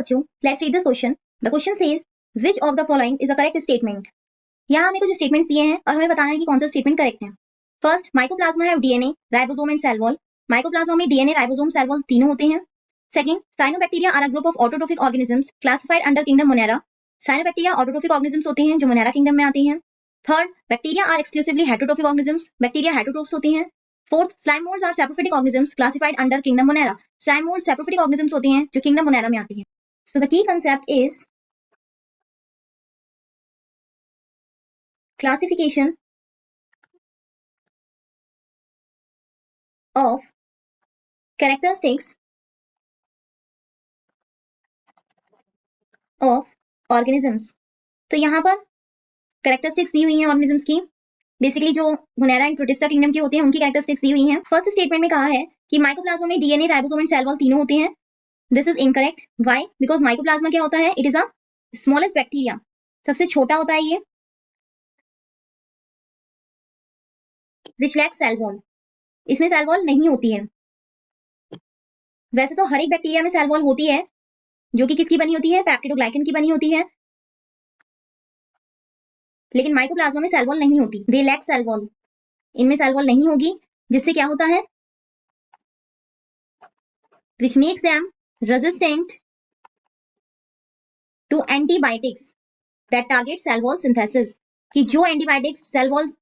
बच्चों, let's read this question. The question says which of the following is a correct statement. यहाँ हमें कुछ statements दिए हैं और हमें बताना है कि कौन सा स्टेटमेंट करेक्ट है। First, mycoplasma have DNA, ribosome and cell wall. Mycoplasma में डीएनए, राइबोसोम, सेल वॉल तीनों होते हैं। Second, cyanobacteria are a group of autotrophic organisms classified under kingdom Monera. Cyanobacteria autotrophic organisms होते हैं जो मोनेरा किंगडम में आते हैं। Third, bacteria are exclusively heterotrophic organisms. Bacteria heterotrophs होते हैं। Fourth, slime moulds are saprophytic organisms classified under kingdom Monera. Slime moulds saprophytic organisms होते हैं जो किंगडम मोनेरा में आते हैं। So the key concept is classification of characteristics of organisms। तो यहाँ पर कैरेक्टरिस्टिक्स दी हुई हैं ऑर्गेनिजम्स की, बेसिकली जो मोनेरा एंड प्रोटिस्टा किंगडम की होती हैं उनकी कैरेक्टरिस्टिक्स दी हुई हैं। फर्स्ट स्टेटमेंट में कहा है कि माइकोप्लाज्मा में DNA, ribosome and cell wall तीनों होते हैं। This is incorrect. Why? Because mycoplasma क्या होता है? It is a smallest bacteria, सबसे छोटा होता है ये, विच लैक सेल वॉल। इसमें सेल वॉल नहीं होती है। वैसे तो हर एक बैक्टीरिया में सेल वॉल होती है, जो कि किसकी बनी होती है? पेप्टिडोग्लाइकन की बनी होती है, लेकिन माइकोप्लाज्मा में सेल वॉल नहीं होती। दे लैक सेल वॉल, इनमें सेल वॉल नहीं होगी, जिससे क्या होता है? which makes them resistant to antibiotics that target cell wall synthesis। कि जो एंटीबायोटिक्स सेल वॉल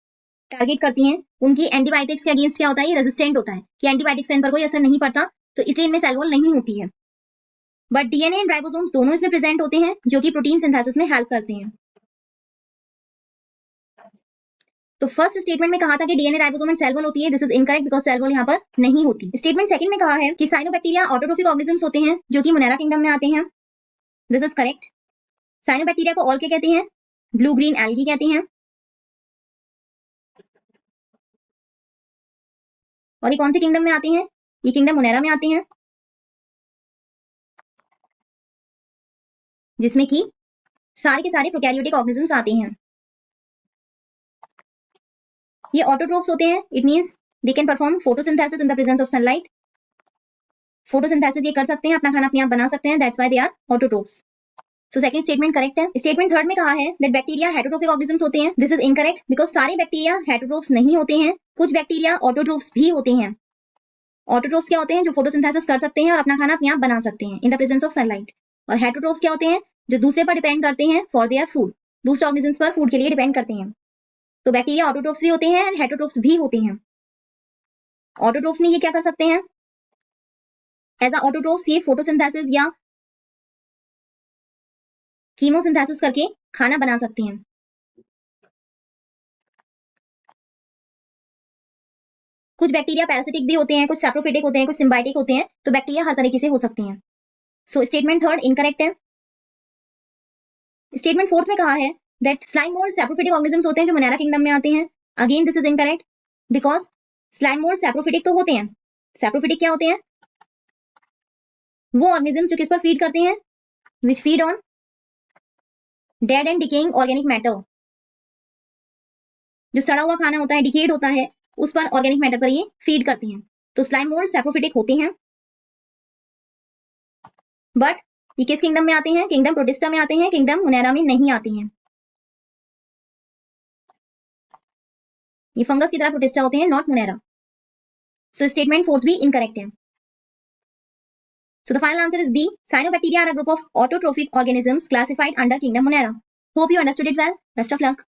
टारगेट करती हैं उनकी एंटीबायोटिक्स के अगेंस्ट क्या होता है? ये रेजिस्टेंट होता है कि एंटीबायोटिक्स का इन पर कोई असर नहीं पड़ता, तो इसलिए इनमें सेल वॉल नहीं होती है। बट डीएनए एंड राइबोसोम्स दोनों इसमें प्रेजेंट होते हैं जो कि प्रोटीन सिंथेसिस में हेल्प करते हैं। तो फर्स्ट स्टेटमेंट में कहा था कि DNA, ribosome and cell wall होती है। This is incorrect because cell wall यहाँ पर नहीं होती। स्टेटमेंट सेकंड में कहा है कि साइनोबैक्टीरिया ऑटोट्रोफिक ऑर्गेनिजम्स होते हैं जो कि मोनेरा किंगडम में आते हैं। This is correct. साइनोबैक्टीरिया को और क्या कहते हैं? ब्लू ग्रीन एल्गी कहते हैं। और ये कौन से किंगडम में आते हैं? ये किंगडम मोनेरा में आते हैं, जिसमें कि सारे के सारे प्रोकैरियोटिक ऑर्गेनिजम्स आते हैं। ये ऑटोट्रोफ्स होते हैं। It means they can perform photosynthesis in the presence of sunlight. Photosynthesis ये कर सकते हैं, अपना खाना अपने आप बना सकते हैं। That's why they are autotrophs. So second statement correct है। स्टेटमेंट थर्ड में कहा है दैट बैक्टीरिया हेटरोट्रोफिक ऑर्गेनिजम्स होते हैं। दिस इज इनकरेक्ट बिकॉज सारे बैक्टीरिया हेटरोट्रोफ्स नहीं होते हैं, कुछ बैक्टीरिया ऑटोट्रोफ्स भी होते हैं। ऑटोट्रोफ्स क्या होते हैं? जो फोटोसिंथेसिस कर सकते हैं और अपना खाना अपने आप बना सकते हैं in the presence of sunlight. और हेटरोट्रोफ्स क्या होते हैं? जो दूसरे पर डिपेंड करते हैं फॉर देयर फूड, दूसरे ऑर्गेनिजम्स पर फूड के लिए डिपेंड करते हैं। तो बैक्टीरिया ऑटोट्रोफ्स भी होते हैं और हेटरोट्रोफ्स भी होते हैं। ऑटोट्रोफ्स में ये क्या कर सकते हैं? एज अ ऑटोट्रोफ्स ये फोटोसिंथेसिस या कीमोसिंथेसिस करके खाना बना सकते हैं। कुछ बैक्टीरिया पैरासिटिक भी होते हैं, कुछ सैप्रोफिटिक होते हैं, कुछ सिम्बायोटिक होते हैं। तो बैक्टीरिया हर तरीके से हो सकते हैं। सो स्टेटमेंट थर्ड इनकरेक्ट है। स्टेटमेंट फोर्थ में कहा है that slime mould saprophytic organisms होते हैं जो मोनेरा किंगडम में आते हैं। Again this is incorrect because slime mould saprophytic तो होते हैं। सैप्रोफिटिक क्या होते हैं? वो ऑर्गेनिजम्स जो किस पर फीड करते हैं? Which feed on dead and decaying organic matter. जो सड़ा हुआ खाना होता है, डिकेड होता है, उस पर ऑर्गेनिक मैटर पर ये फीड करते हैं। तो स्लाइम मोल्ड सैप्रोफिटिक होते हैं। बट ये किस किंगडम में आते हैं? किंगडम प्रोटिस्टा में आते हैं, किंगडम मोनेरा में नहीं आते हैं। ये फंगस की तरह प्रोटिस्टा होते हैं, not Monera. So statement fourth भी इनकरेक्ट है। So the final answer is B. Cyanobacteria are a group of autotrophic organisms classified under kingdom Monera. Hope you understood it well. Best of luck.